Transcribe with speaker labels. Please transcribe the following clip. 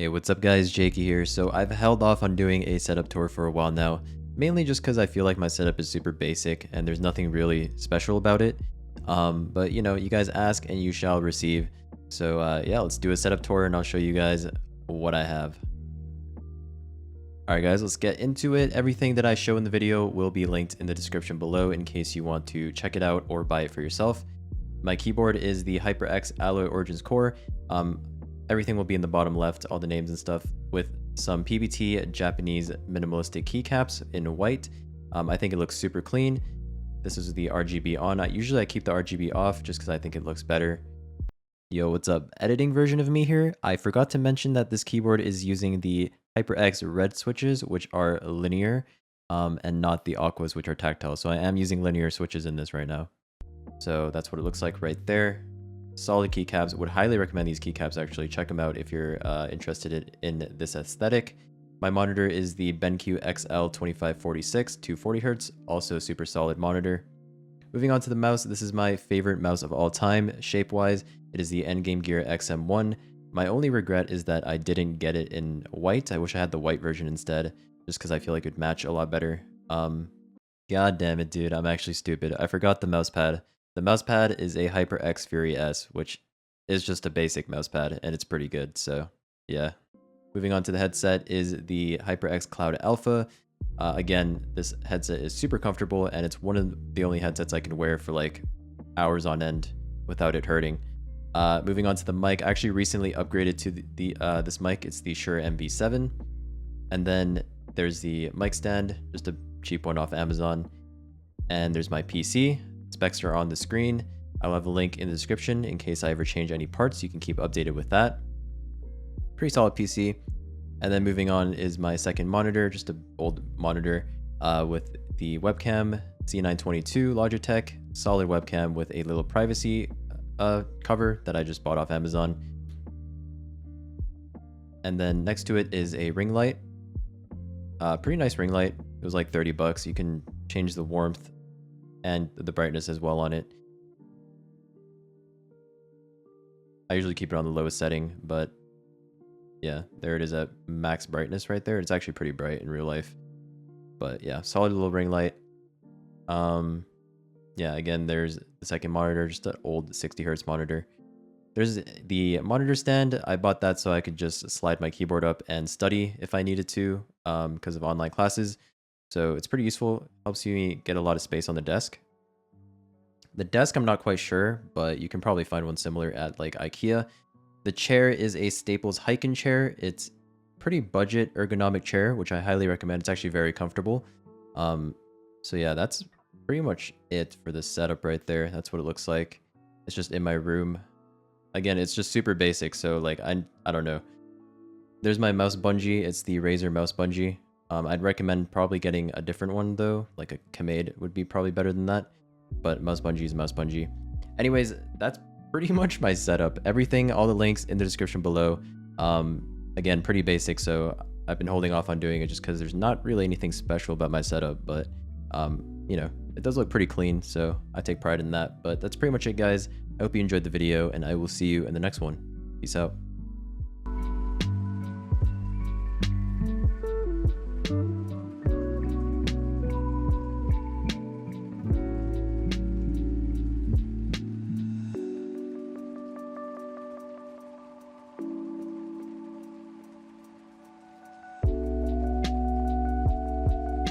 Speaker 1: Hey, what's up guys, Jaeky here. So I've held off on doing a setup tour for a while now, mainly just because I feel like my setup is super basic and there's nothing really special about it. But you know, you guys ask and you shall receive. So yeah, let's do a setup tour and I'll show you guys what I have. Alright guys, let's get into it. Everything that I show in the video will be linked in the description below in case you want to check it out or buy it for yourself. My keyboard is the HyperX Alloy Origins Core. Everything will be in the bottom left, all the names and stuff, with some PBT Japanese minimalistic keycaps in white. I think it looks super clean. This is the RGB on. Usually I keep the RGB off just because I think it looks better. Yo, what's up? Editing version of me here. I forgot to mention that this keyboard is using the HyperX red switches, which are linear, and not the aquas, which are tactile. So I am using linear switches in this right now. So that's what it looks like right there. Solid keycaps. Would highly recommend these keycaps actually. Check them out if you're interested in this aesthetic. My monitor is the BenQ XL2546 240Hz, also super solid monitor. Moving on to the mouse, this is my favorite mouse of all time, shape-wise. It is the Endgame Gear XM1. My only regret is that I didn't get it in white. I wish I had the white version instead, just because I feel like it would match a lot better. God damn it, dude, I'm actually stupid. I forgot the mouse pad. The mousepad is a HyperX Fury S, which is just a basic mousepad, and it's pretty good, so yeah. Moving on to the headset is the HyperX Cloud Alpha. Again, this headset is super comfortable, and it's one of the only headsets I can wear for like hours on end without it hurting. Moving on to the mic, I actually recently upgraded to this mic. It's the Shure MV7. And then there's the mic stand, just a cheap one off Amazon. And there's my PC. Specs are on the screen. I'll have a link in the description in case I ever change any parts. You can keep updated with that. Pretty solid PC. And then moving on is my second monitor, just an old monitor with the webcam C922 Logitech, solid webcam with a little privacy cover that I just bought off Amazon. And then next to it is a ring light. Pretty nice ring light. It was like 30 bucks. You can change the warmth and the brightness as well on it. I usually keep it on the lowest setting, but yeah, there it is at max brightness right there. It's actually pretty bright in real life. But yeah, solid little ring light. Yeah, again, there's the second monitor, just an old 60 Hz monitor. There's the monitor stand. I bought that so I could just slide my keyboard up and study if I needed to because of online classes. So it's pretty useful. Helps you get a lot of space on the desk. The desk, I'm not quite sure, but you can probably find one similar at like IKEA. The chair is a Staples Heiken chair. It's pretty budget ergonomic chair, which I highly recommend. It's actually very comfortable. So yeah, that's pretty much it for the setup right there. That's what it looks like. It's just in my room. Again, it's just super basic. So like, I don't know. There's my mouse bungee. It's the Razer mouse bungee. I'd recommend probably getting a different one though, like a Kamade would be probably better than that. But mouse bungee is mouse bungee. Anyways, that's pretty much my setup. Everything, all the links in the description below. Again, pretty basic, so I've been holding off on doing it just because there's not really anything special about my setup, but you know, it does look pretty clean, so I take pride in that. But that's pretty much it, guys. I hope you enjoyed the video, and I will see you in the next one. Peace out.